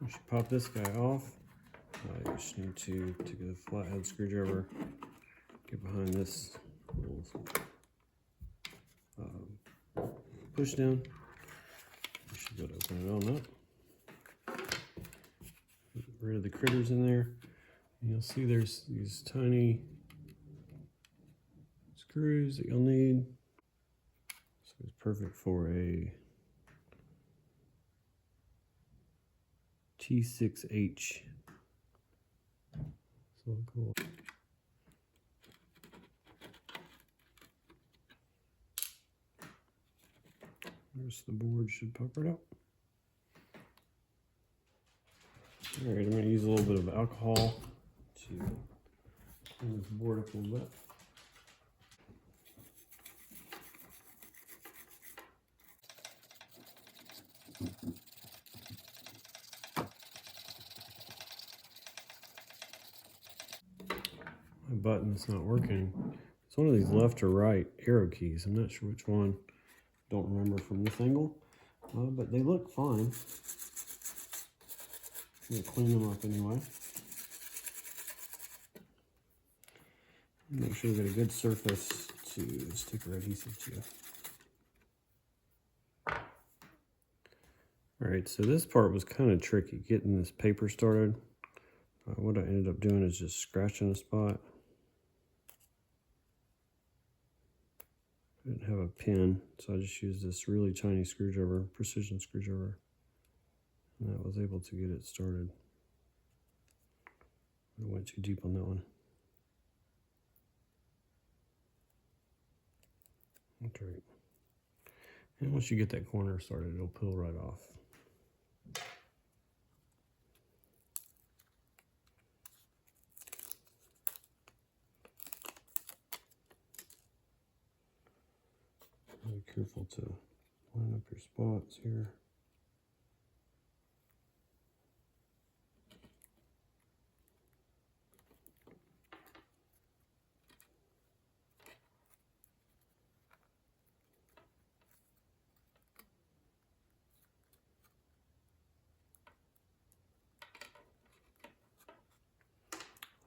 We should pop this guy off. You just need to take a flathead screwdriver, get behind this little push down. You should be able to open it on up. Get rid of the critters in there. And you'll see there's these tiny screws that you'll need. So it's perfect for a T6H. So cool. There's the board, should pop right out. All right, I'm going to use a little bit of alcohol to clean this board up a little bit. My button's not working. It's one of these left or right arrow keys. I'm not sure which one. Don't remember from this angle, but they look fine. I'm going to clean them up anyway. Make sure we get a good surface to stick our adhesive to. Alright, so this part was kind of tricky, getting this paper started. What I ended up doing is just scratching a spot. I didn't have a pin, so I just used this really tiny screwdriver, precision screwdriver, and I was able to get it started. I went too deep on that one. Okay. And once you get that corner started, it'll peel right off. Be careful to line up your spots here.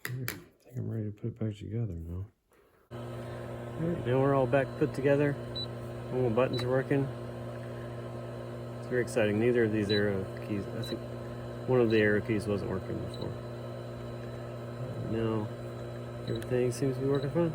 I think I'm ready to put it back together now. Alright, now we're all back put together. All the buttons are working. It's very exciting. Neither of these arrow keys, I think one of the arrow keys wasn't working before. Now everything seems to be working fine.